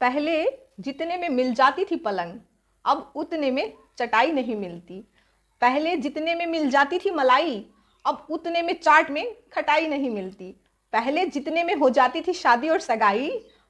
पहले जितने में मिल जाती थी पलंग, अब उतने में चटाई नहीं मिलती। पहले जितने में मिल जाती थी मलाई, अब उतने में चाट में खटाई नहीं मिलती। पहले जितने में हो जाती थी शादी और सगाई,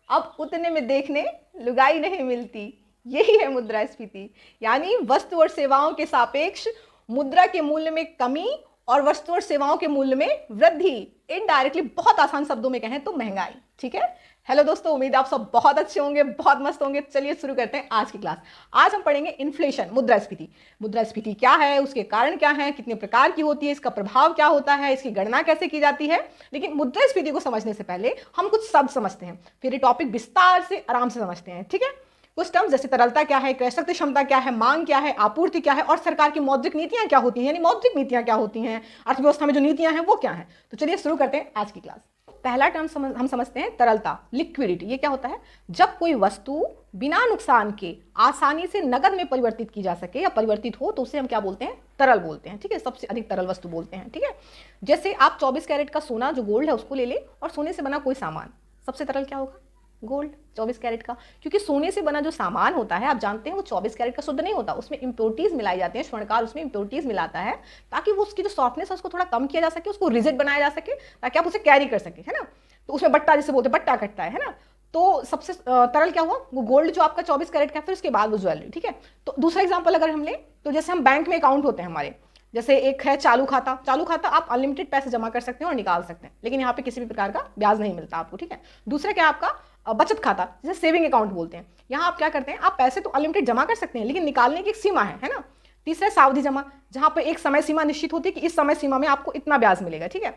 अब उतने में देखने लुगाई नहीं मिलती। यही है मुद्रास्फीति, यानी वस्तु और सेवाओं के सापेक्ष मुद्रा के मूल्य में कमी और वस्तु और सेवाओं के मूल्य में वृद्धि। इनडायरेक्टली बहुत आसान शब्दों में कहें तो महंगाई। ठीक है। हेलो दोस्तों, उम्मीद है आप सब बहुत अच्छे होंगे, बहुत मस्त होंगे। चलिए शुरू करते हैं आज की क्लास। आज हम पढ़ेंगे इन्फ्लेशन, मुद्रास्फीति। मुद्रास्फीति क्या है, उसके कारण क्या है, कितने प्रकार की होती है, इसका प्रभाव क्या होता है, इसकी गणना कैसे की जाती है। लेकिन मुद्रास्फीति को समझने से पहले हम कुछ शब्द समझते हैं, फिर ये टॉपिक विस्तार से आराम से समझते हैं। ठीक है। कुछ टर्म्स जैसे तरलता क्या है, क्रय शक्ति क्षमता क्या है, मांग क्या है, आपूर्ति क्या है, और सरकार की मौद्रिक नीतियां क्या होती हैं, यानी मौद्रिक नीतियां क्या होती हैं, अर्थव्यवस्था में जो नीतियां हैं वो क्या है। तो चलिए शुरू करते हैं आज की क्लास। पहला टर्म हम समझते हैं तरलता, लिक्विडिटी। ये क्या होता है? जब कोई वस्तु बिना नुकसान के आसानी से नगद में परिवर्तित की जा सके या परिवर्तित हो तो उसे हम क्या बोलते हैं? तरल बोलते हैं। ठीक है, सबसे अधिक तरल वस्तु बोलते हैं। ठीक है, जैसे आप 24 कैरेट का सोना जो गोल्ड है उसको ले लें और सोने से बना कोई सामान, सबसे तरल क्या होगा? गोल्ड, 24 कैरेट का। क्योंकि सोने से बना जो सामान होता है आप जानते हैं वो 24 कैरेट का शुद्ध नहीं होता, उसमें इम्प्योरिटीज मिलाई जाती हैं। स्वर्णकार उसमें इम्प्योरिटीज मिलाता है ताकि वो उसकी जो सॉफ्टनेस है उसको थोड़ा कम किया जा सके, उसको रिजिड बनाया जा सके ताकि आप उसे कैरी कर सके, है ना। तो उसमें बट्टा जिसे बोलते हैं, बट्टा कटता है ना। तो सबसे तरल क्या हुआ? वो गोल्ड जो आपका 24 कैरेट का, फिर उसके बाद वो ज्वेलरी। ठीक है। तो दूसरा एग्जाम्पल अगर हम लें तो जैसे हम बैंक में अकाउंट होते हैं हमारे, जैसे एक है चालू खाता। चालू खाता आप अनलिमिटेड पैसे जमा कर सकते हैं और निकाल सकते हैं, लेकिन यहाँ पे किसी भी प्रकार का ब्याज नहीं मिलता आपको। ठीक है। दूसरा क्या है आपका? बचत खाता, जैसे सेविंग अकाउंट बोलते हैं। यहाँ आप क्या करते हैं? आप पैसे तो अनलिमिटेड जमा कर सकते हैं लेकिन निकालने की एक सीमा है ना। तीसरा सावधि जमा, जहाँ पे एक समय सीमा निश्चित होती है कि इस समय सीमा में आपको इतना ब्याज मिलेगा। ठीक है।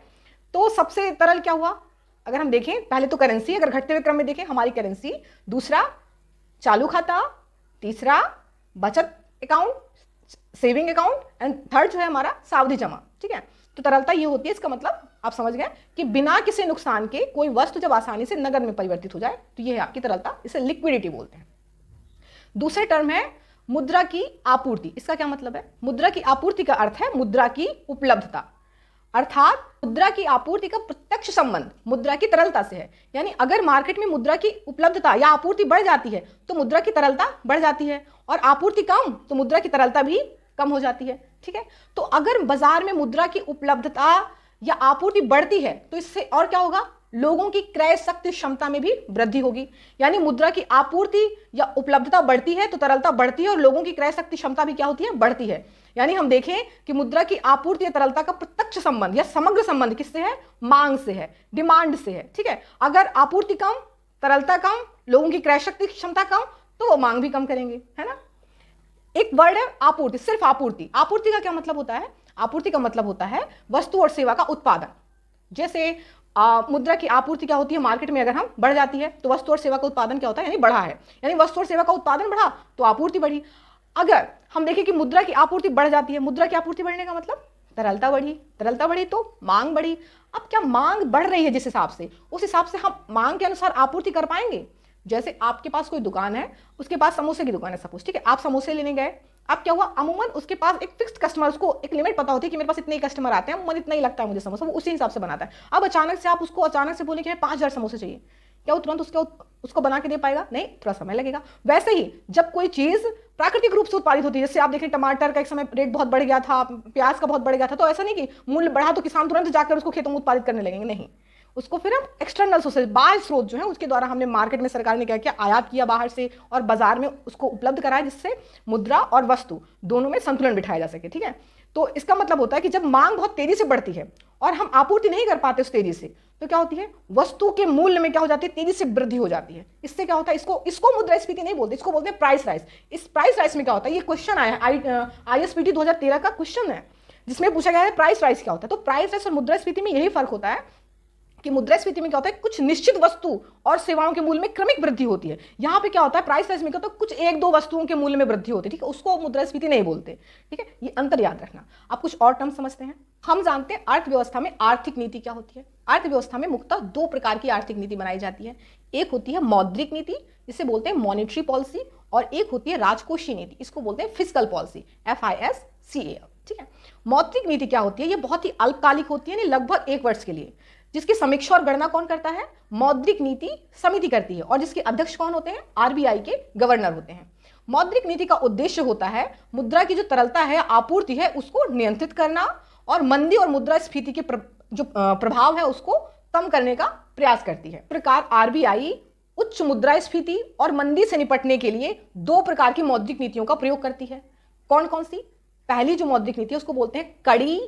तो सबसे तरल क्या हुआ? अगर हम देखें, पहले तो करेंसी, अगर घटते हुए क्रम में देखें हमारी करेंसी, दूसरा चालू खाता, तीसरा बचत account, saving account, and third जो है हमारा सावधि जमा। ठीक है। तो तरलता ये होती है, इसका मतलब आप समझ गए कि बिना किसी नुकसान के कोई वस्तु जब आसानी से नगद में परिवर्तित हो जाए तो ये है आपकी तरलता, इसे लिक्विडिटी बोलते हैं। दूसरे टर्म है मुद्रा की आपूर्ति। इसका क्या मतलब है? मुद्रा की आपूर्ति का अर्थ है मुद्रा की उपलब्धता, अर्थात मुद्रा की आपूर्ति का प्रत्यक्ष संबंध मुद्रा की तरलता से है। यानी अगर मार्केट में मुद्रा की उपलब्धता या आपूर्ति बढ़ जाती है तो मुद्रा की तरलता बढ़ जाती है, और आपूर्ति कम तो मुद्रा की तरलता भी कम हो जाती है। ठीक है। तो अगर बाजार में मुद्रा की उपलब्धता या आपूर्ति बढ़ती है तो इससे और क्या होगा? लोगों की क्रय शक्ति क्षमता में भी वृद्धि होगी। यानी मुद्रा की आपूर्ति या उपलब्धता बढ़ती है तो तरलता बढ़ती है और लोगों की क्रय शक्ति क्षमता भी क्या होती है? बढ़ती है। यानी हम देखें कि मुद्रा की आपूर्ति या तरलता का प्रत्यक्ष संबंध या समग्र संबंध किससे है? मांग से है, डिमांड से है। ठीक है। अगर आपूर्ति कम, तरलता कम, लोगों की क्रय शक्ति क्षमता कम, तो वो मांग भी कम करेंगे, है ना। एक वर्ड है आपूर्ति, सिर्फ आपूर्ति। आपूर्ति का क्या मतलब होता है? आपूर्ति का मतलब होता है वस्तु और सेवा का उत्पादन। जैसे मुद्रा की आपूर्ति क्या होती है? मार्केट में अगर हम बढ़ जाती है तो वस्तु और सेवा का उत्पादन क्या होता है? यानी बढ़ा है, यानी वस्तु और सेवा का उत्पादन बढ़ा तो आपूर्ति बढ़ी। अगर हम देखें कि मुद्रा की आपूर्ति बढ़ जाती है, मुद्रा की आपूर्ति बढ़ने का मतलब तरलता बढ़ी, तरलता बढ़ी तो मांग बढ़ी। अब क्या मांग बढ़ रही है जिस हिसाब से, उस हिसाब से हम मांग के अनुसार आपूर्ति कर पाएंगे। जैसे आपके पास कोई दुकान है, उसके पास समोसे की दुकान है सपोज, ठीक है। आप समोसे लेने गए, अब क्या हुआ? अमूमन उसके पास एक फिक्स्ड कस्टमर, उसको एक लिमिट पता होती है कि मेरे पास इतने ही कस्टमर आते हैं, अमूमन इतना ही लगता है मुझे समोसा, वो उसी हिसाब से बनाता है। अब अचानक से आप उसको अचानक से बोले कि 5000 समोसे चाहिए, क्या वो तुरंत उसको बना के दे पाएगा? नहीं, थोड़ा समय लगेगा। वैसे ही जब कोई चीज प्राकृतिक रूप से उत्पादित होती है, जैसे आप देखें टमाटर का एक समय रेट बहुत बढ़ गया था, प्याज का बहुत बढ़ गया था, तो ऐसा नहीं कि मूल्य बढ़ा तो किसान तुरंत जाकर उसको खेतों में उत्पादित करने लगेंगे, नहीं। उसको फिर हम एक्सटर्नल सोर्सेज, बाह्य स्रोत जो है उसके द्वारा हमने मार्केट में, सरकार ने क्या किया? आयात किया बाहर से और बाजार में उसको उपलब्ध कराया, जिससे मुद्रा और वस्तु दोनों में संतुलन बिठाया जा सके। ठीक है। तो इसका मतलब होता है कि जब मांग बहुत तेजी से बढ़ती है और हम आपूर्ति नहीं कर पाते उस तेजी से, तो क्या होती है? वस्तु के मूल्य में क्या हो जाती है? तेजी से वृद्धि हो जाती है। इससे क्या होता है? इसको मुद्रास्फीति नहीं बोलते, इसको बोलते हैं प्राइस राइज। इस प्राइस राइज में क्या होता है? ये क्वेश्चन आया है, ISPT 2013 का क्वेश्चन है जिसमें पूछा गया है प्राइस राइज क्या होता है। तो प्राइस राइज और मुद्रास्फीति में यही फर्क होता है कि मुद्रास्फीति में क्या होता है? कुछ निश्चित वस्तु और सेवाओं के मूल्य में क्रमिक वृद्धि होती है। यहाँ पे क्या होता है? प्राइस राइज में क्या होता है? कुछ एक दो वस्तुओं के मूल्य में वृद्धि होती है। ठीक है, उसको मुद्रास्फीति नहीं बोलते। ठीक है, ये अंतर याद रखना। आप कुछ और टर्म समझते हैं। हम जानते हैं अर्थव्यवस्था में आर्थिक नीति क्या होती है। अर्थव्यवस्था में मुख्यतः दो प्रकार की आर्थिक नीति बनाई जाती है। एक होती है मौद्रिक नीति, जिसे बोलते हैं मॉनेटरी पॉलिसी, और एक होती है राजकोषीय नीति, इसको बोलते हैं फिस्कल पॉलिसी, FISCAL। ठीक है। मौद्रिक नीति क्या होती है? ये बहुत ही अल्पकालिक होती है, लगभग 1 वर्ष के लिए। जिसकी समीक्षा और गणना कौन करता है? मौद्रिक नीति समिति करती है, और जिसके अध्यक्ष कौन होते हैं? आरबीआई के गवर्नर होते हैं। मौद्रिक नीति का उद्देश्य होता है मुद्रा की जो तरलता है, आपूर्ति है, उसको नियंत्रित करना और मंदी और मुद्रास्फीति के जो प्रभाव है उसको कम करने का प्रयास करती है। इस प्रकार आरबीआई उच्च मुद्रास्फीति और मंदी से निपटने के लिए दो प्रकार की मौद्रिक नीतियों का प्रयोग करती है। कौन कौन सी? पहली जो मौद्रिक नीति है उसको बोलते हैं कड़ी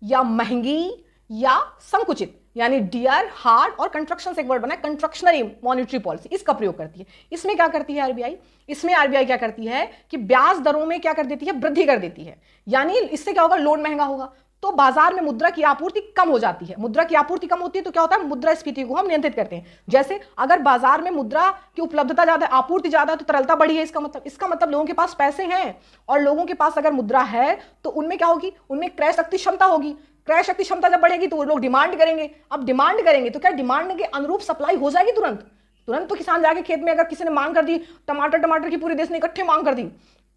या महंगी या संकुचित, यानी डियर, हार्ड और कंस्ट्रक्शन से एक वर्ड बना है, कंस्ट्रक्शनरी मॉनेटरी पॉलिसी, इसका प्रयोग करती है। इसमें क्या करती है आरबीआई? इसमें आरबीआई क्या करती है कि ब्याज दरों में क्या कर देती है? वृद्धि कर देती है। यानी इससे क्या होगा? लोन महंगा होगा तो बाजार में मुद्रा की आपूर्ति कम हो जाती है। मुद्रा की आपूर्ति कम होती है तो क्या होता है? मुद्रास्फीति को हम नियंत्रित करते हैं। जैसे अगर बाजार में मुद्रा की उपलब्धता ज्यादा है, आपूर्ति ज्यादा है, तो तरलता बढ़ी है। इसका मतलब लोगों के पास पैसे हैं, और लोगों के पास अगर मुद्रा है तो उनमें क्या होगी? उनमें क्रय शक्ति क्षमता होगी। क्रय शक्ति क्षमता जब बढ़ेगी तो वो लोग डिमांड करेंगे। अब डिमांड करेंगे तो क्या डिमांड के अनुरूप सप्लाई हो जाएगी तुरंत? तुरंत तो किसान जाके खेत में, अगर किसी ने मांग कर दी टमाटर की, पूरे देश ने इकट्ठे मांग कर दी,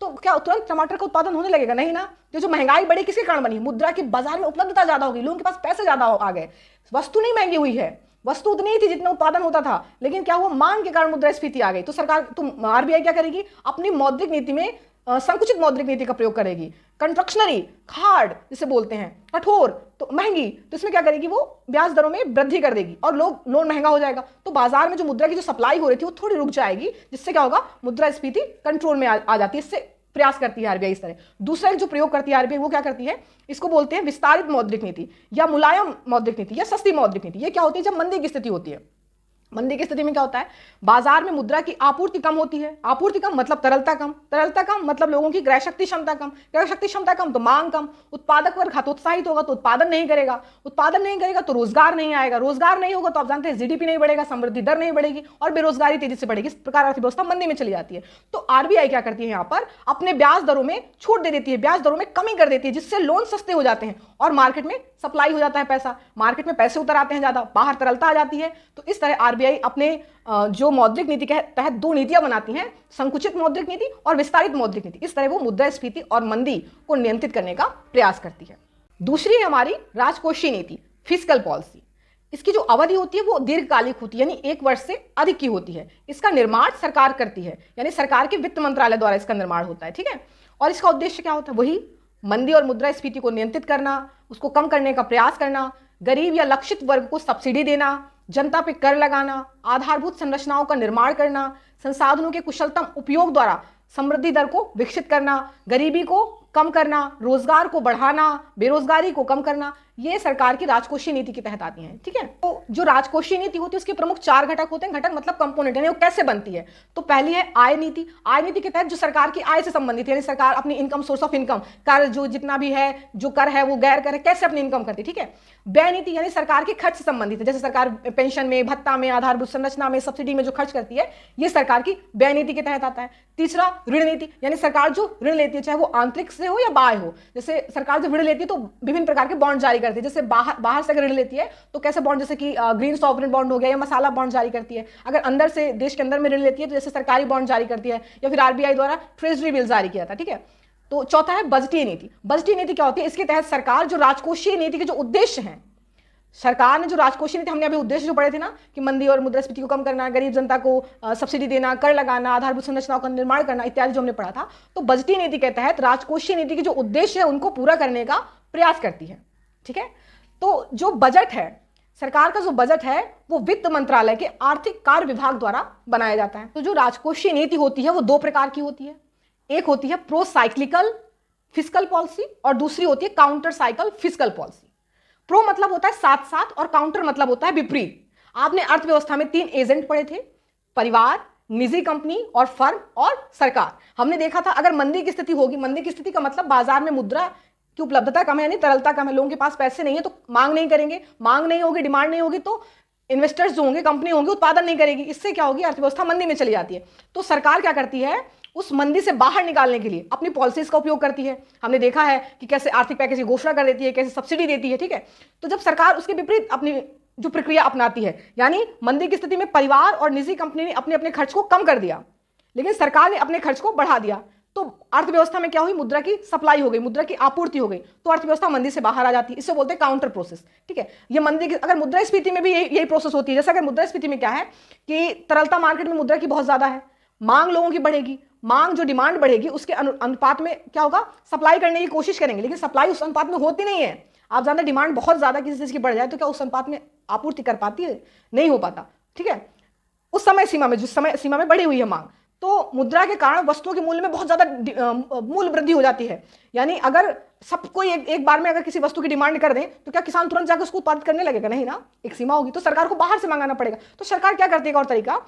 तो क्या तुरंत टमाटर का उत्पादन होने लगेगा? नहीं ना। तो जो महंगाई बढ़ी किसके कारण बनी? मुद्रा की बाजार में उपलब्धता ज्यादा होगी, लोगों के पास पैसे ज्यादा आ गए। वस्तु नहीं महंगी हुई है, वस्तु उतनी ही थी जितना उत्पादन होता था, लेकिन क्या हुआ? मांग के कारण मुद्रास्फीति आ गई। तो आरबीआई क्या करेगी? अपनी मौद्रिक नीति में संकुचित मौद्रिक नीति का प्रयोग करेगी। कंस्ट्रक्शनरी, हार्ड जिसे बोलते हैं, कठोर, तो महंगी, तो इसमें क्या करेगी? वो ब्याज दरों में वृद्धि कर देगी और लोन महंगा हो जाएगा। तो बाजार में जो मुद्रा की जो सप्लाई हो रही थी वो थोड़ी रुक जाएगी, जिससे क्या होगा? मुद्रास्फीति कंट्रोल में आ जाती है। इससे प्रयास करती है आरबीआई इस तरह। दूसरा जो प्रयोग करती है आरबीआई वो क्या करती है? इसको बोलते हैं विस्तारित मौद्रिक नीति या मुलायम मौद्रिक नीति या सस्ती मौद्रिक नीति। ये क्या होती है? जब मंदी की स्थिति होती है। मंदी की स्थिति में क्या होता है? बाजार में मुद्रा की आपूर्ति कम होती है। आपूर्ति कम मतलब तरलता कम, तरलता कम मतलब लोगों की क्रय शक्ति क्षमता कम, क्रय शक्ति क्षमता कम तो मांग कम, उत्पादक वर्ग हतोत्साहित होगा तो उत्पादन नहीं करेगा, उत्पादन नहीं करेगा तो रोजगार नहीं आएगा, रोजगार नहीं होगा तो आप जानते हैं जीडीपी नहीं बढ़ेगा, समृद्धि दर नहीं बढ़ेगी और बेरोजगारी तेजी से बढ़ेगी। इस प्रकार अर्थव्यवस्था मंदी में चली जाती है। तो आरबीआई क्या करती है? यहाँ पर अपने ब्याज दरों में छूट दे देती है, ब्याज दरों में कमी कर देती है, जिससे लोन सस्ते हो जाते हैं और मार्केट में सप्लाई हो जाता है पैसा, मार्केट में पैसे उतर आते हैं ज्यादा, बाहर तरलता आ जाती है। तो इस तरह आरबीआई अपने जो मौद्रिक नीति के तहत दो नीतियां बनाती हैं, संकुचित मौद्रिक नीति और विस्तारित मौद्रिक नीति। इस तरह वो मुद्रास्फीति और मंदी को नियंत्रित करने का प्रयास करती है। दूसरी है हमारी राजकोषीय नीति, फिस्कल पॉलिसी। इसकी जो अवधि होती है वो दीर्घकालिक होती है, यानी 1 वर्ष से अधिक की होती है। इसका निर्माण सरकार करती है, यानी सरकार के वित्त मंत्रालय द्वारा इसका निर्माण होता है, ठीक है। और इसका उद्देश्य क्या होता है? वही मंदी और मुद्रास्फीति को नियंत्रित करना, उसको कम करने का प्रयास करना, गरीब या लक्षित वर्ग को सब्सिडी देना, जनता पे कर लगाना, आधारभूत संरचनाओं का निर्माण करना, संसाधनों के कुशलतम उपयोग द्वारा समृद्धि दर को विकसित करना, गरीबी को कम करना, रोजगार को बढ़ाना, बेरोजगारी को कम करना, ये सरकार की राजकोषीय नीति के तहत आती हैं, ठीक है। तो जो राजकोषीय नीति होती है उसके प्रमुख 4 घटक होते हैं। घटक मतलब कंपोनेंट, यानी वो कैसे बनती है। तो पहली है आय नीति। आय नीति के तहत जो सरकार की आय से संबंधित है, यानी सरकार अपनी इनकम, सोर्स ऑफ इनकम, कर जो जितना भी है, जो कर है वो गैर कर है, कैसे अपनी इनकम करती है, ठीक है। व्यय नीति यानी सरकार के खर्च से संबंधित है, जैसे सरकार पेंशन में, भत्ता में, आधारभूत संरचना में, सब्सिडी में जो खर्च करती है, ये सरकार की व्यय नीति के तहत आता है। तीसरा ऋण नीति, यानी सरकार जो ऋण लेती है, चाहे वो आंतरिक से हो या बाह्य हो। जैसे सरकार जब ऋण लेती है तो विभिन्न प्रकार के बॉन्ड जारी करती है, जैसे बाहर से अगर ऋण लेती है तो कैसे बॉन्ड, जैसे कि ग्रीन सॉवरेन बॉन्ड हो गया या मसाला बॉन्ड जारी करती है। अगर अंदर से देश के अंदर में ऋण लेती है तो जैसे सरकारी बॉन्ड जारी करती है, या फिर आरबीआई द्वारा ट्रेजरी बिल जारी किया था, ठीक है। तो चौथा है बजटीय नीति। बजटीय नीति क्या होती है? इसके तहत सरकार जो राजकोषीय नीति के जो उद्देश्य हैं, सरकार ने जो राजकोषीय नीति, हमने अभी उद्देश्य जो पढ़े थे ना कि मंदी और मुद्रास्फीति को कम करना, गरीब जनता को सब्सिडी देना, कर लगाना, आधारभूत संरचनाओं का निर्माण करना इत्यादि जो हमने पढ़ा था, तो बजटीय नीति के तहत राजकोषीय नीति के जो उद्देश्य है उनको पूरा करने का प्रयास करती है, ठीक है। तो जो बजट है, सरकार का जो बजट है वो वित्त मंत्रालय के आर्थिक कार्य विभाग द्वारा बनाया जाता है। तो जो राजकोषीय नीति होती है वो 2 प्रकार की होती है। एक होती है प्रो साइक्लिकल फिस्कल पॉलिसी और दूसरी होती है counter cycle fiscal policy. Pro मतलब होता है साथ साथ और काउंटर मतलब होता है विपरीत। आपने अर्थव्यवस्था में 3 एजेंट पढ़े थे, परिवार, निजी कंपनी और फर्म और सरकार। हमने देखा था अगर मंदी की स्थिति होगी, मंदी की स्थिति का मतलब बाजार में मुद्रा की उपलब्धता कम है, यानी तरलता कम है, लोगों के पास पैसे नहीं है तो मांग नहीं करेंगे, मांग नहीं होगी, डिमांड नहीं होगी तो इन्वेस्टर्स जो होंगे, कंपनी होंगी, उत्पादन नहीं करेगी। इससे क्या होगी? अर्थव्यवस्था मंदी में चली जाती है। तो सरकार क्या करती है? उस मंदी से बाहर निकालने के लिए अपनी पॉलिसीज का उपयोग करती है। हमने देखा है कि कैसे आर्थिक पैकेज की घोषणा कर देती है, कैसे सब्सिडी देती है, ठीक है। तो जब सरकार उसके विपरीत अपनी जो प्रक्रिया अपनाती है, यानी मंदी की स्थिति में परिवार और निजी कंपनी ने अपने अपने खर्च को कम कर दिया, लेकिन सरकार ने अपने खर्च को बढ़ा दिया, तो अर्थव्यवस्था में क्या हुई, मुद्रा की सप्लाई हो गई, मुद्रा की आपूर्ति हो गई, तो अर्थव्यवस्था मंदी से बाहर आ जाती है। इससे बोलते हैं काउंटर प्रोसेस। ठीक है, ये मंदी की, अगर मुद्रास्फीति में भी यही प्रोसेस होती है। जैसे अगर मुद्रास्फीति में क्या है कि तरलता मार्केट में मुद्रा की बहुत ज्यादा है, मांग लोगों की बढ़ेगी, मांग जो डिमांड बढ़ेगी उसके अनुपात में क्या होगा, सप्लाई करने की कोशिश करेंगे, लेकिन सप्लाई उस अनुपात में होती नहीं है। आप जानते हैं डिमांड बहुत ज्यादा किसी चीज की बढ़ जाए तो क्या उस अनुपात में आपूर्ति कर पाती है, नहीं हो पाता। ठीक है, उस समय सीमा में, जिस समय सीमा में बढ़ी हुई है मांग, तो मुद्रा के कारण वस्तुओं के मूल्य में बहुत ज्यादा मूल्य वृद्धि हो जाती है। यानी अगर सबको एक बार में अगर किसी वस्तु की डिमांड कर दें तो क्या किसान तुरंत जाकर उसको उत्पादित करने लगेगा, नहीं ना, एक सीमा होगी, तो सरकार को बाहर से मंगाना पड़ेगा। तो सरकार क्या करती है, और तरीका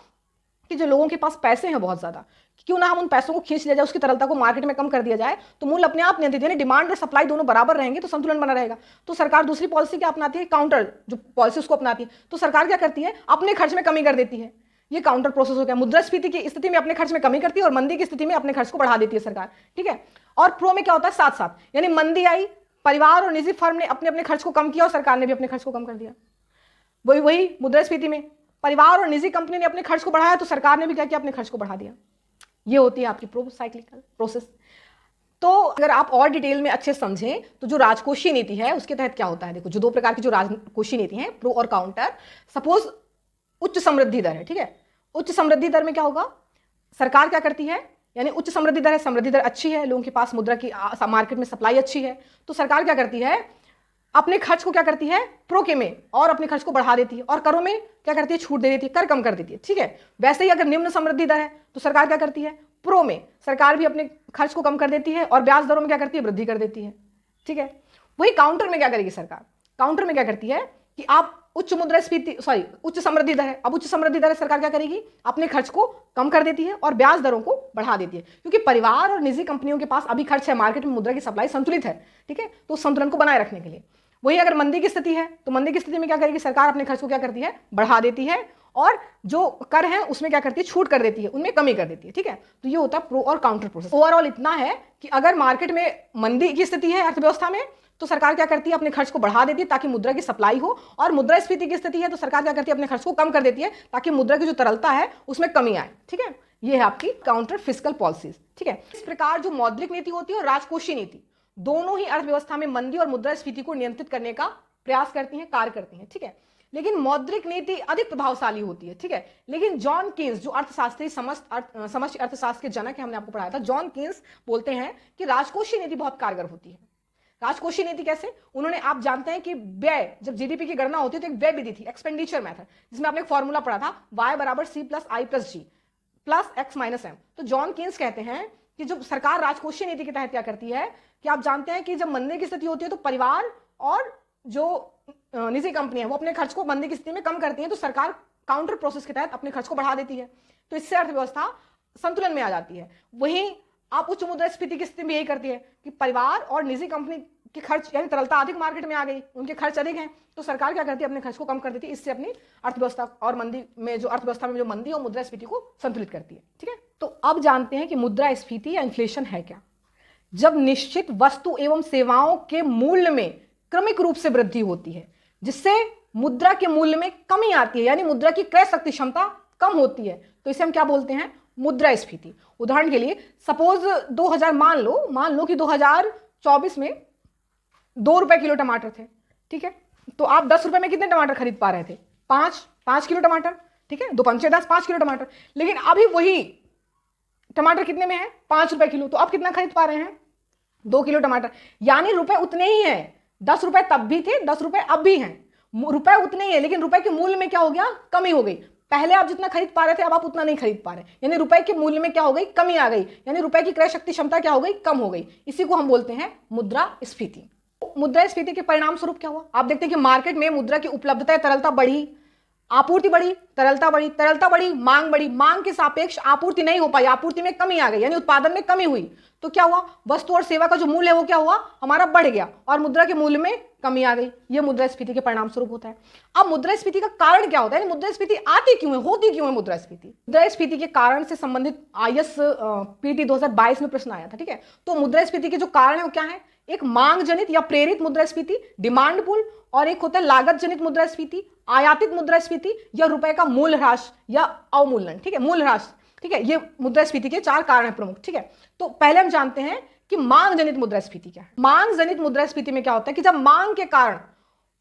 कि जो लोगों के पास पैसे हैं बहुत ज्यादा, क्यों ना हम उन पैसों को खींच लिया जाए, उसकी तरलता को मार्केट में कम कर दिया जाए, तो मूल्य अपने आप नियंत्रित, यानी डिमांड और सप्लाई दोनों बराबर रहेंगे तो संतुलन बना रहेगा। तो सरकार दूसरी पॉलिसी क्या अपनाती है, काउंटर जो पॉलिसी उसको अपनाती है। तो सरकार क्या करती है, अपने खर्च में कमी कर देती है। ये काउंटर प्रोसेस हो गया। मुद्रास्फीति की स्थिति में अपने खर्च में कमी करती है और मंदी की स्थिति में अपने खर्च को बढ़ा देती है सरकार। ठीक है, और प्रो में क्या होता है, साथ साथ, यानी मंदी आई, परिवार और निजी फर्म ने अपने अपने खर्च को कम किया और सरकार ने भी अपने खर्च को कम कर दिया। वही मुद्रास्फीति में परिवार और निजी कंपनी ने अपने खर्च को बढ़ाया तो सरकार ने भी क्या किया, अपने खर्च को बढ़ा दिया। ये होती है आपकी प्रो साइक्लिकल प्रोसेस। तो अगर आप और डिटेल में अच्छे समझें तो जो राजकोषीय नीति है उसके तहत क्या होता है, देखो जो दो प्रकार की जो राजकोषीय नीति है, प्रो और काउंटर। सपोज उच्च समृद्धि दर है, ठीक है, उच्च समृद्धि दर में क्या होगा, सरकार क्या करती है, यानी उच्च समृद्धि दर है, समृद्धि दर अच्छी है, लोगों के पास मुद्रा की मार्केट में सप्लाई अच्छी है, तो सरकार क्या करती है, अपने खर्च को क्या करती है, प्रो के में, और अपने खर्च को बढ़ा देती है, और करों में क्या करती है, छूट दे देती है, कर कम कर देती है। ठीक है, वैसे ही अगर निम्न समृद्धि दर है तो सरकार क्या करती है, प्रो में सरकार भी अपने खर्च को कम कर देती है और ब्याज दरों में क्या करती है, वृद्धि कर देती है। ठीक है, वही काउंटर में क्या करेगी सरकार, काउंटर में क्या करती है कि आप उच्च मुद्रास्फीति उच्च समृद्धि दर है, अब उच्च समृद्धि दर है, सरकार क्या करेगी, अपने खर्च को कम कर देती है और ब्याज दरों को बढ़ा देती है, क्योंकि परिवार और निजी कंपनियों के पास अभी खर्च है, मार्केट में मुद्रा की सप्लाई संतुलित है। ठीक है, तो संतुलन को बनाए रखने के लिए। वही अगर मंदी की स्थिति है तो मंदी की स्थिति में क्या करेगी सरकार, अपने खर्च को क्या करती है, बढ़ा देती है, और जो कर है उसमें क्या करती है, छूट कर देती है, उनमें कमी कर देती है। ठीक है, तो ये होता है प्रो और काउंटर प्रोसेस। ओवरऑल इतना है कि अगर मार्केट में मंदी की स्थिति है अर्थव्यवस्था में तो सरकार क्या करती है, अपने खर्च को बढ़ा देती है ताकि मुद्रा की सप्लाई हो, और मुद्रास्फीति की स्थिति है तो सरकार क्या करती है, अपने खर्च को कम कर देती है ताकि मुद्रा की जो तरलता है उसमें कमी आए। ठीक है, ये है आपकी काउंटर फिस्कल पॉलिसीज। ठीक है, इस प्रकार जो मौद्रिक नीति होती है और राजकोषीय नीति दोनों ही अर्थव्यवस्था में मंदी और मुद्रास्फीति को नियंत्रित करने का प्रयास करती हैं, कार्य करती हैं। ठीक है, लेकिन मौद्रिक नीति अधिक प्रभावशाली होती है। ठीक है, लेकिन जॉन कीन्स जो अर्थशास्त्री समष्टि अर्थशास्त्र के जनक है, हमने आपको पढ़ाया था, जॉन कीन्स बोलते हैं कि राजकोषीय नीति बहुत कारगर होती है। राजकोषीय नीति कैसे, उन्होंने, आप जानते हैं कि व्यय, जब जीडीपी की गणना होती है तो एक व्यय विधि थी, एक्सपेंडिचर मेथड, जिसमें आपने एक फॉर्मूला पढ़ा था, y बराबर c प्लस आई प्लस जी प्लस एक्स माइनस एम। तो जॉन कीन्स कहते हैं कि जो सरकार राजकोषीय नीति के तहत क्या करती है कि आप जानते हैं कि जब मंदी की स्थिति होती है तो परिवार और जो निजी कंपनी है वो अपने खर्च को मंदी की स्थिति में कम करती है, तो सरकार काउंटर प्रोसेस के तहत अपने खर्च को बढ़ा देती है, तो इससे अर्थव्यवस्था संतुलन में आ जाती है। वहीं आप उच्च मुद्रास्फीति की स्थिति में यही करती है कि परिवार और निजी कंपनी के खर्च, यानी तरलता अधिक मार्केट में आ गई, उनके खर्च अधिक हैं, तो सरकार क्या करती है, अपने खर्च को कम कर देती है, इससे अपनी अर्थव्यवस्था और मंदी में जो अर्थव्यवस्था में जो मंदी और मुद्रास्फीति को संतुलित करती है। ठीक है, तो अब जानते हैं कि मुद्रास्फीति या इन्फ्लेशन है क्या। जब निश्चित वस्तु एवं सेवाओं के मूल्य में क्रमिक रूप से वृद्धि होती है जिससे मुद्रा के मूल्य में कमी आती है, यानी मुद्रा की क्रय शक्ति क्षमता कम होती है, तो इसे हम क्या बोलते हैं, मुद्रास्फीति। उदाहरण के लिए सपोज 2000 मान लो कि 2024 में 2 रुपए किलो टमाटर थे। ठीक है, तो आप 10 रुपए में कितने टमाटर खरीद पा रहे थे, 5 किलो टमाटर। ठीक है, 2 पंचे 10, 5 किलो टमाटर। लेकिन अभी वही टमाटर कितने में है, 5 रुपए किलो, तो आप कितना खरीद पा रहे हैं, 2 किलो टमाटर, यानी रुपए उतने ही हैं। 10 रुपए तब भी थे, 10 रुपए अब भी हैं, रुपए उतने ही है, लेकिन रुपए के मूल्य में क्या हो गया, कमी हो गई। पहले आप जितना खरीद पा रहे थे अब आप उतना नहीं खरीद पा रहे, यानी रुपए के मूल्य में क्या हो गई, कमी आ गई, यानी रुपए की क्रय शक्ति क्षमता क्या हो गई, कम हो गई। इसी को हम बोलते हैं मुद्रास्फीति। मुद्रास्फीति के परिणाम स्वरूप क्या हुआ, आप देखते हैं कि मार्केट में मुद्रा की उपलब्धता, तरलता बढ़ी, आपूर्ति बढ़ी, तरलता बढ़ी, तरलता बढ़ी, मांग बढ़ी, मांग के सापेक्ष आपूर्ति नहीं हो पाई, आपूर्ति में कमी आ गई, यानी उत्पादन में कमी हुई, तो क्या हुआ, वस्तु और सेवा का जो मूल्य है वो क्या हुआ, हमारा बढ़ गया, और मुद्रा के मूल्य में कमी आ गई। ये मुद्रास्फीति के परिणाम स्वरूप होता है। अब मुद्रास्फीति का कारण क्या होता है, मुद्रास्फीति आती क्यों है, होती क्यों है मुद्रास्फीति। मुद्रास्फीति के कारण से संबंधित IS PT 2022 में प्रश्न आया था। ठीक है, तो मुद्रास्फीति के जो कारण है वो क्या है, एक मांग जनित या प्रेरित मुद्रास्फीति, डिमांड पुल, और एक होता है लागत जनित मुद्रास्फीति, आयातित मुद्रास्फीति, या रुपए का मूल्य ह्रास या अवमूल्यन। ठीक है, मूल्य ह्रास। ठीक है, ये मुद्रास्फीति के 4 कारण हैं प्रमुख। ठीक है, तो पहले हम जानते हैं कि मांग जनित मुद्रास्फीति क्या है। मांग जनित मुद्रास्फीति में क्या होता है कि जब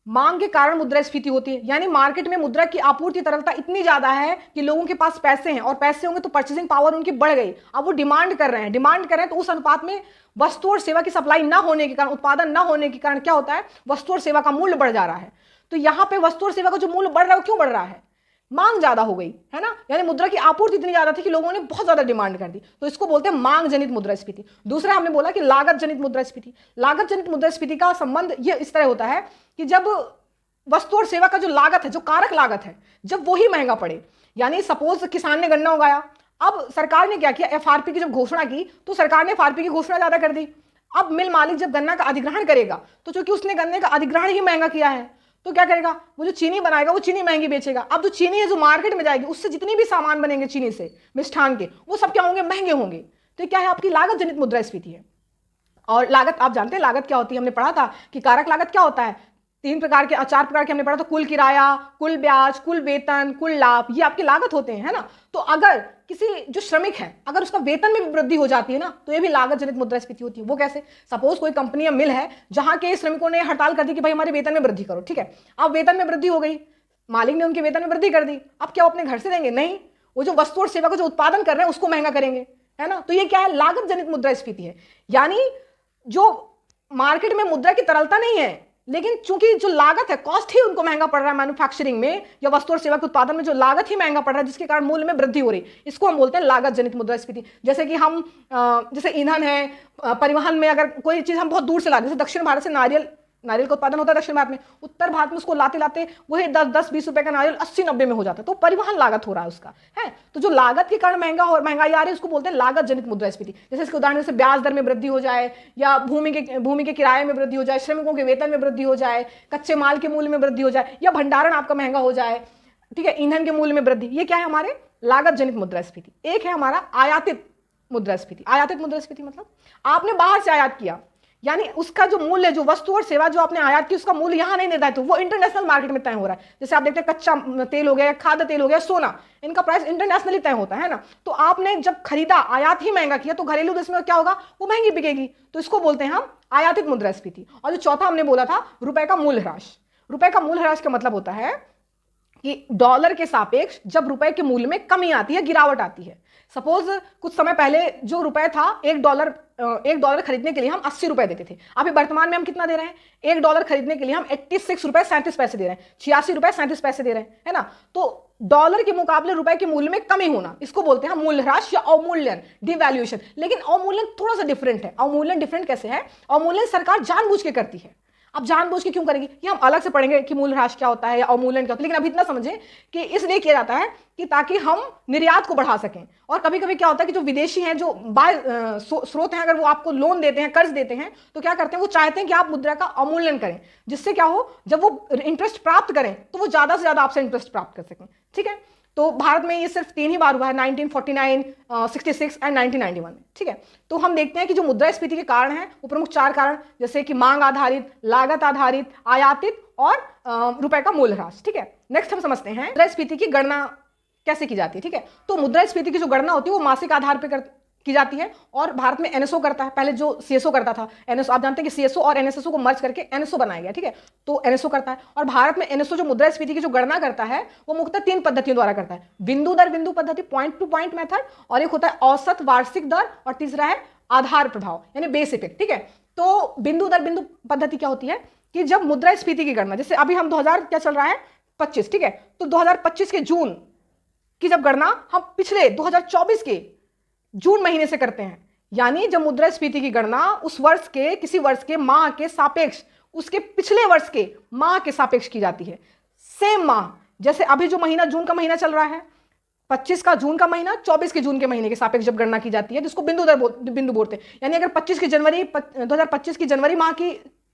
मांग के कारण मुद्रास्फीति होती है, यानी मार्केट में मुद्रा की आपूर्ति तरलता इतनी ज्यादा है कि लोगों के पास पैसे हैं और पैसे होंगे तो परचेसिंग पावर उनकी बढ़ गई, अब वो डिमांड कर रहे हैं तो उस अनुपात में वस्तु और सेवा की सप्लाई ना होने के कारण, उत्पादन ना होने के कारण क्या होता है, वस्तु और सेवा का मूल्य बढ़ जा रहा है। तो यहां पे वस्तु और सेवा का जो मूल्य बढ़ रहा है वो क्यों बढ़ रहा है, मांग ज्यादा हो गई है ना, यानी मुद्रा की आपूर्ति इतनी ज्यादा थी कि लोगों ने बहुत ज्यादा डिमांड कर दी, तो इसको बोलते हैं मांग जनित मुद्रास्फीति। दूसरा हमने बोला कि लागत जनित मुद्रास्फीति। लागत जनित मुद्रास्फीति का संबंध ये इस तरह होता है कि जब वस्तु और सेवा का जो लागत है, जो कारक लागत है, जब वही महंगा पड़े, यानी सपोज किसान ने गन्ना उगाया, अब सरकार ने क्या किया, एफआरपी की जब घोषणा की तो सरकार ने एफआरपी की घोषणा ज्यादा कर दी। अब मिल मालिक जब गन्ना का अधिग्रहण करेगा तो चूंकि उसने गन्ने का अधिग्रहण ही महंगा किया है तो क्या करेगा, वो जो चीनी बनाएगा वो चीनी महंगी बेचेगा। अब जो चीनी है जो मार्केट में जाएगी उससे जितनी भी सामान बनेंगे चीनी से, मिष्ठान के, वो सब क्या होंगे, महंगे होंगे। तो क्या है, आपकी लागत जनित मुद्रास्फीति है। और लागत आप जानते हैं लागत क्या होती है, हमने पढ़ा था कि कारक लागत क्या होता है, 4 प्रकार के हमने पढ़ा था, कुल किराया, कुल ब्याज, कुल वेतन, कुल लाभ, ये आपकी लागत होते हैं, है ना। तो अगर किसी जो श्रमिक है अगर उसका वेतन में भी वृद्धि हो जाती है ना तो ये भी लागत जनित मुद्रास्फीति होती है। वो कैसे, सपोज कोई कंपनी या मिल है जहां के श्रमिकों ने हड़ताल कर दी कि भाई हमारे वेतन में वृद्धि करो, ठीक है, अब वेतन में वृद्धि हो गई, मालिक ने उनके वेतन में वृद्धि कर दी, अब क्या वो अपने घर से देंगे, नहीं, वो जो वस्तु और सेवा का जो उत्पादन कर रहे हैं उसको महंगा करेंगे, है ना। तो ये क्या है, लागत जनित मुद्रास्फीति है, यानी जो मार्केट में मुद्रा की तरलता नहीं है लेकिन चूंकि जो लागत है, कॉस्ट ही उनको महंगा पड़ रहा है, मैन्युफैक्चरिंग में या वस्तु और सेवा के उत्पादन में जो लागत ही महंगा पड़ रहा है जिसके कारण मूल्य में वृद्धि हो रही, इसको हम बोलते हैं लागत जनित मुद्रास्फीति। जैसे कि हम जैसे ईंधन है, परिवहन में अगर कोई चीज हम बहुत दूर से लाते, जैसे दक्षिण भारत से नारियल का उत्पादन होता है दक्षिण भारत में, उत्तर भारत में उसको लाते लाते वही 10-20 रुपए का नारियल 80-90 में हो जाता है, तो परिवहन लागत हो रहा है उसका, है। तो जो लागत के कारण महंगाई आ रही है उसको बोलते हैं लागत जनित मुद्रास्फीति। जैसे इसके उदाहरण से ब्याज दर में वृद्धि हो जाए, या भूमि के किराए में वृद्धि हो जाए, श्रमिकों के वेतन में वृद्धि हो जाए, कच्चे माल के मूल्य में वृद्धि हो जाए, या भंडारण आपका महंगा हो जाए, ठीक है, ईंधन के मूल्य में वृद्धि, ये क्या है हमारे लागत जनित मुद्रास्फीति। एक है हमारा आयातित मुद्रास्फीति। आयातित मुद्रास्फीति मतलब आपने बाहर से आयात किया, यानी उसका जो मूल्य, जो वस्तु और सेवा जो आपने आयात की उसका मूल्य यहां नहीं निर्धारित हो, वो इंटरनेशनल मार्केट में तय हो रहा है। जैसे आप देखते हैं कच्चा तेल हो गया, खाद्य तेल हो गया, सोना, इनका प्राइस इंटरनेशनली तय होता है ना। तो आपने जब खरीदा, आयात ही महंगा किया, तो घरेलू देश में क्या होगा, वो महंगी बिकेगी, तो इसको बोलते हैं हम आयातित मुद्रास्फीति। और जो चौथा हमने बोला था, रुपए का मूल्य ह्रास। रुपए का मूल्य ह्रास का मतलब होता है कि डॉलर के सापेक्ष जब रुपए के मूल्य में कमी आती है, गिरावट आती है। सपोज कुछ समय पहले जो रुपए था, एक डॉलर खरीदने के लिए हम 80 रुपए देते थे, अभी वर्तमान में हम कितना दे रहे हैं, $1 खरीदने के लिए हम 86 रुपए 37 पैसे दे रहे हैं, 86 रुपए 37 पैसे दे रहे हैं, है ना। तो डॉलर के मुकाबले रुपए के मूल्य में कमी होना, इसको बोलते हैं मूल्य ह्रास या अवमूल्यन, डिवैल्यूएशन। लेकिन अवमूल्यन थोड़ा सा डिफरेंट है। अवमूल्यन डिफरेंट कैसे है, अवमूल्यन सरकार जानबूझ के करती है। अब जानबूझ के क्यों करेगी, ये हम अलग से पढ़ेंगे कि मूल्य ह्रास क्या होता है या अवमूल्यन क्या होता है, लेकिन अभी इतना समझें कि इसलिए किया जाता है कि ताकि हम निर्यात को बढ़ा सकें। और कभी कभी क्या होता है कि जो विदेशी हैं, जो बाह्य स्रोत हैं, अगर वो आपको लोन देते हैं, कर्ज देते हैं, तो क्या करते हैं, वो चाहते हैं कि आप मुद्रा का अवमूल्यन करें, जिससे क्या हो, जब वो इंटरेस्ट प्राप्त करें तो वो ज्यादा से ज्यादा आपसे इंटरेस्ट प्राप्त कर सकें, ठीक है। तो भारत में ये सिर्फ 3 ही बार हुआ है, 1949, 66 एंड 1991 में, ठीक है। तो हम देखते हैं कि जो मुद्रास्फीति के कारण हैं वो प्रमुख 4 कारण, जैसे कि मांग आधारित, लागत आधारित, आयातित और रुपए का मूल्य ह्रास, ठीक है। नेक्स्ट हम समझते हैं मुद्रास्फीति की गणना कैसे की जाती है, ठीक है। तो मुद्रास्फीति की जो गणना होती है वो मासिक आधार पर की जाती है, और भारत में एनएसओ करता है। पहले जो सीएसओ करता था, एनएसओ, आप जानते हैं कि सीएसओ और एनएसएसओ को मर्ज करके एनएसओ बनाया गया, ठीक है। तो एनएसओ करता है, और भारत में एनएसओ जो मुद्रास्फीति की जो गणना करता है वो मुख्यतः 3 पद्धतियों द्वारा करता है, बिंदु दर बिंदु पद्धति, पॉइंट टू पॉइंट मेथड, और एक होता है औसत वार्षिक दर, और तीसरा है आधार प्रभाव यानी बेस इफेक्ट, ठीक है। तो बिंदु दर बिंदु पद्धति क्या होती है कि जब मुद्रास्फीति की गणना, जैसे अभी हम 2000 क्या चल रहा है 25, ठीक है, तो 2025 के जून की जब गणना हम पिछले 2024 के जून महीने से करते हैं, यानी जब मुद्रास्फीति की गणना उस वर्ष के, किसी वर्ष के माह के सापेक्ष उसके पिछले वर्ष के माह के सापेक्ष की जाती है, सेम माह। जैसे अभी जो महीना, जून का महीना चल रहा है, 25 का जून का महीना 24 के जून के महीने के सापेक्ष जब गणना की जाती है, जिसको बिंदु बोलते हैं। यानी अगर 2025 की जनवरी माह की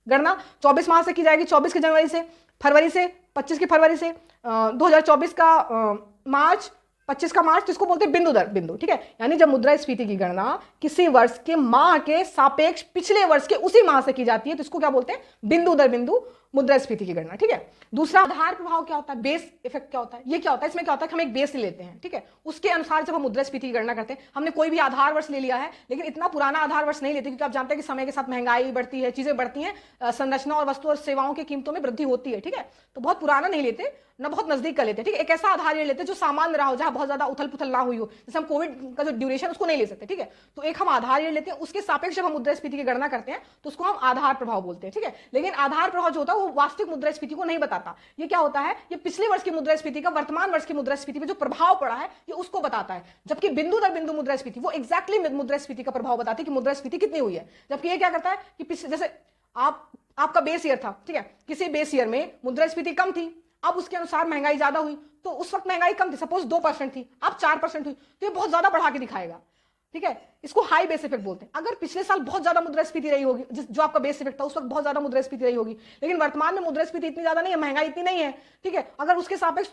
गणना 24 माह से की जाएगी, 24 की जनवरी से, फरवरी से, 25 की फरवरी से, 2024 का मार्च, 25 का मार्च, तो इसको बोलते हैं बिंदु दर बिंदु, ठीक है। यानी जब मुद्रास्फीति की गणना किसी वर्ष के माह के सापेक्ष पिछले वर्ष के उसी माह से की जाती है तो इसको क्या बोलते हैं, बिंदु दर बिंदु मुद्रास्फीति की गणना, ठीक है। दूसरा आधार प्रभाव क्या होता है, बेस इफेक्ट क्या होता है, ये क्या होता है, इसमें क्या होता है कि हम एक बेस लेते हैं, ठीक है, उसके अनुसार जब हम मुद्रास्फीति की गणना करते हैं, हमने कोई भी आधार वर्ष ले लिया है, लेकिन इतना पुराना आधार वर्ष नहीं लेते, क्योंकि आप जानते हैं कि समय के साथ महंगाई बढ़ती है, चीजें बढ़ती हैं, संरचना और वस्तु और सेवाओं की कीमतों में वृद्धि होती है, ठीक है। तो बहुत पुराना नहीं लेते, ना बहुत नजदीक का लेते हैं, ठीक है। एक ऐसा आधार ले लेते हैं जो सामान्य रहा हो, जहां बहुत ज्यादा उथल पुथल ना हुई हो, जैसे हम कोविड का जो ड्यूरेशन उसको नहीं ले सकते, ठीक है। तो एक हम आधार ले लेते हैं, उसके सापेक्ष जब हम मुद्रास्फीति की गणना करते हैं तो उसको हम आधार प्रभाव बोलते हैं, ठीक है। लेकिन आधार प्रभाव जो होता है वो वास्तविक मुद्रास्फीति को नहीं बताता। ये क्या होता है, ये पिछले वर्ष की मुद्रास्फीति का वर्तमान वर्ष की मुद्रास्फीति पे जो प्रभाव पड़ा है ये उसको बताता है। जबकि बिंदु दर बिंदु मुद्रास्फीति वो एक्जैक्टली मुद्रास्फीति का प्रभाव बताती है कि मुद्रास्फीति कितनी हुई है। जबकि ये क्या करता है कि जैसे आपका बेस ईयर था, ठीक है, किसी बेस ईयर में मुद्रास्फीति कम थी, अब उसके अनुसार महंगाई ज्यादा हुई, तो उस वक्त महंगाई कम थी, सपोज 2% थी, अब 4% हुई, तो ये बहुत ज्यादा बढ़ा के दिखाएगा, ठीक है। इसको हाई बेस इफेक्ट बोलते हैं। अगर पिछले साल बहुत ज्यादा मुद्रास्फीति रही होगी, जो आपका बेस इफेक्ट था उस वक्त बहुत ज्यादा मुद्रास्फीति रही होगी, लेकिन वर्तमान में मुद्रास्फीति इतनी ज्यादा नहीं है, महंगाई इतनी नहीं है, ठीक है, अगर उसके सापेक्ष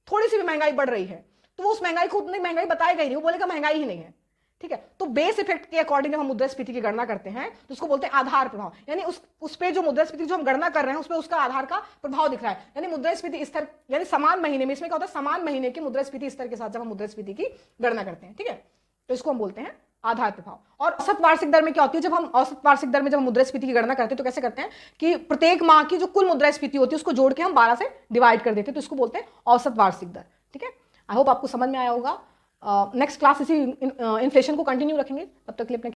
थोड़ी सी भी महंगाई बढ़ रही है तो वो उस महंगाई को उतनी महंगाई बताएगा ही नहीं, वो बोलेगा महंगाई ही नहीं है, ठीक है। तो बेस इफेक्ट के अकॉर्डिंग जब हम मुद्रास्फीति की गणना करते हैं तो उसको बोलते हैं आधार प्रभाव, यानी उस पे जो मुद्रास्फीति जो हम गणना कर रहे हैं उस पे उसका आधार का प्रभाव दिख रहा है, यानी मुद्रास्फीति स्तर, यानी समान महीने में, इसमें क्या होता है समान महीने के मुद्रास्फीति स्तर के साथ जब हम मुद्रास्फीति की गणना करते हैं, ठीक है, तो इसको हम बोलते हैं आधार प्रभाव। और औसत वार्षिक दर में क्या होती है, जब हम औसत वार्षिक दर में जब हम मुद्रास्फीति की गणना करते हैं तो कैसे करते हैं कि प्रत्येक माह की जो कुल मुद्रास्फीति होती है उसको जोड़ के हम 12 से डिवाइड कर देते हैं, तो इसको बोलते हैं औसत वार्षिक दर, ठीक है। आई होप आपको समझ में आया होगा। नेक्स्ट क्लास इसी इन्फ्लेशन को कंटिन्यू रखेंगे, तब तक के लिए अपने